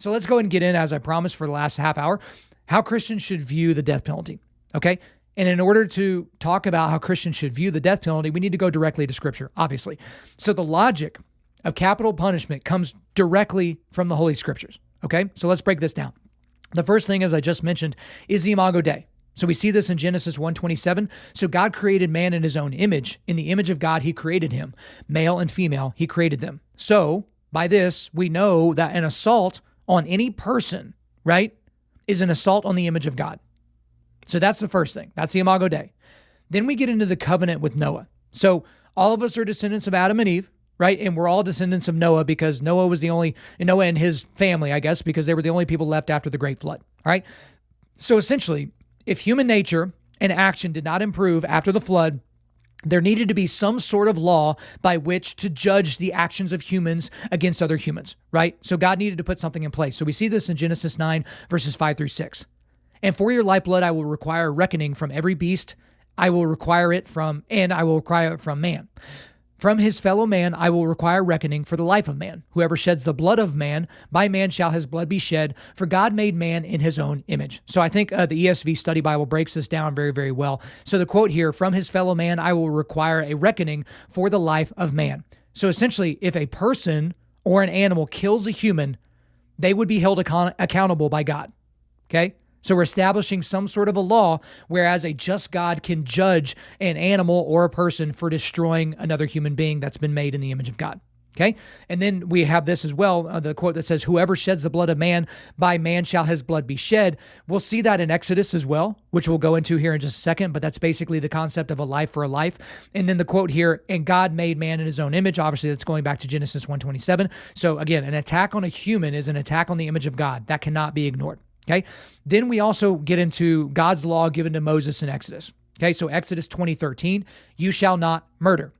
So let's go ahead and get in, as I promised for the last half hour, how Christians should view the death penalty, okay? And in order to talk about how Christians should view the death penalty, we need to go directly to Scripture, obviously. So the logic of capital punishment comes directly from the Holy Scriptures, okay? So let's break this down. The first thing, as I just mentioned, is the Imago Dei. So we see this in Genesis 1:27. So God created man in his own image. In the image of God, he created him. Male and female, he created them. So by this, we know that an assault on any person, right, is an assault on the image of God. So that's the first thing. That's the Imago Dei. Then we get into the covenant with Noah. So all of us are descendants of Adam and Eve, right? And we're all descendants of Noah because Noah was the only, Noah and his family, I guess, because they were the only people left after the great flood, all right? So essentially, if human nature and action did not improve after the flood, there needed to be some sort of law by which to judge the actions of humans against other humans, right? So God needed to put something in place. So we see this in Genesis 9, verses 5-6. And for your lifeblood, I will require reckoning from every beast. I will require it from man. From his fellow man, I will require reckoning for the life of man. Whoever sheds the blood of man, by man shall his blood be shed, for God made man in his own image. So I think the ESV Study Bible breaks this down very, very well. So the quote here, from his fellow man, I will require a reckoning for the life of man. So essentially, if a person or an animal kills a human, they would be held accountable by God, okay? So we're establishing some sort of a law, whereas a just God can judge an animal or a person for destroying another human being that's been made in the image of God. Okay. And then we have this as well, the quote that says, whoever sheds the blood of man, by man shall his blood be shed. We'll see that in Exodus as well, which we'll go into here in just a second, but that's basically the concept of a life for a life. And then the quote here, and God made man in his own image. Obviously, that's going back to Genesis 1:27. So again, an attack on a human is an attack on the image of God. That cannot be ignored. Okay. Then we also get into God's law given to Moses in Exodus. Okay. So Exodus 20:13, you shall not murder.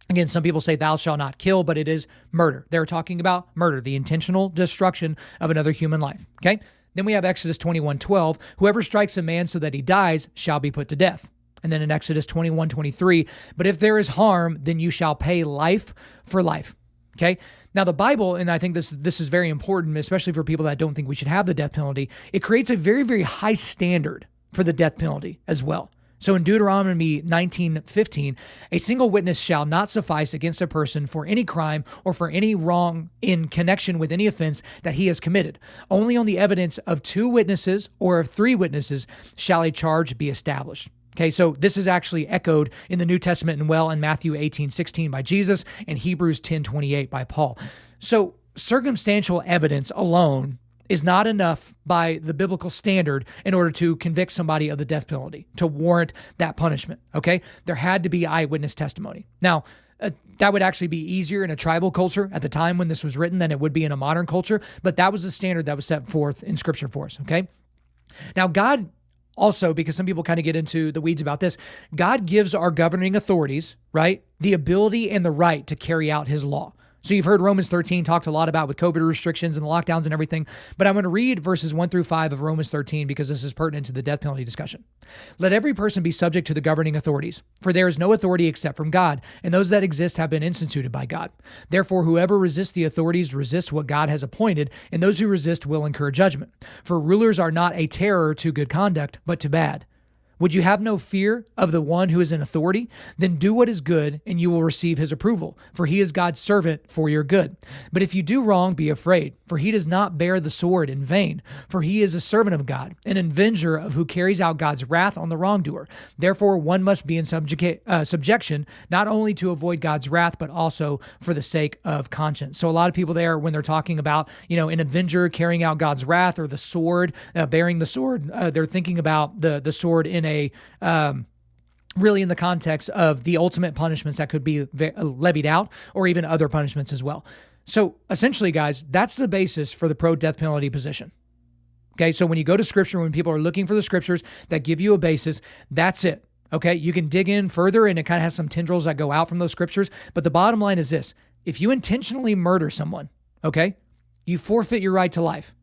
Again, some people say thou shalt not kill, but it is murder. They're talking about murder, the intentional destruction of another human life. Okay. Then we have Exodus 21:12, whoever strikes a man so that he dies shall be put to death. And then in Exodus 21:23, but if there is harm, then you shall pay life for life. Okay. Now the Bible, and I think this is very important, especially for people that don't think we should have the death penalty, it creates a very, very high standard for the death penalty as well. So in Deuteronomy 19:15, a single witness shall not suffice against a person for any crime or for any wrong in connection with any offense that he has committed. Only on the evidence of 2 witnesses or of 3 witnesses shall a charge be established. Okay, so this is actually echoed in the New Testament and well in Matthew 18:16 by Jesus and Hebrews 10:28 by Paul. So circumstantial evidence alone is not enough by the biblical standard in order to convict somebody of the death penalty, to warrant that punishment, okay? There had to be eyewitness testimony. Now, that would actually be easier in a tribal culture at the time when this was written than it would be in a modern culture, but that was the standard that was set forth in Scripture for us, okay? Now, God also, because some people kind of get into the weeds about this, God gives our governing authorities, right, the ability and the right to carry out his law. So you've heard Romans 13 talked a lot about with COVID restrictions and the lockdowns and everything, but I'm going to read verses 1-5 of Romans 13 because this is pertinent to the death penalty discussion. Let every person be subject to the governing authorities, for there is no authority except from God, and those that exist have been instituted by God. Therefore, whoever resists the authorities resists what God has appointed, and those who resist will incur judgment. For rulers are not a terror to good conduct, but to bad. Would you have no fear of the one who is in authority? Then do what is good, and you will receive his approval, for he is God's servant for your good. But if you do wrong, be afraid, for he does not bear the sword in vain, for he is a servant of God, an avenger of who carries out God's wrath on the wrongdoer. Therefore, one must be in subjection, not only to avoid God's wrath, but also for the sake of conscience. So a lot of people there, when they're talking about, an avenger carrying out God's wrath or the sword, bearing the sword, they're thinking about the sword in really in the context of the ultimate punishments that could be levied out, or even other punishments as well. So essentially, guys, that's the basis for the pro-death penalty position. Okay, so when you go to Scripture, when people are looking for the Scriptures that give you a basis, that's it. Okay, you can dig in further, and it kind of has some tendrils that go out from those Scriptures, but the bottom line is this: if you intentionally murder someone, okay, you forfeit your right to life.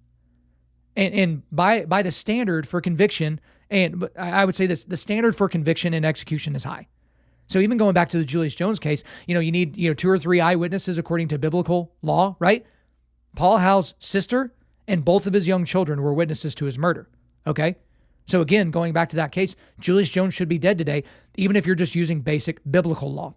And by the standard for conviction, and I would say this, the standard for conviction and execution is high. So even going back to the Julius Jones case, you need 2 or 3 eyewitnesses according to biblical law, right? Paul Howe's sister and both of his young children were witnesses to his murder. Okay? So again, going back to that case, Julius Jones should be dead today, even if you're just using basic biblical law.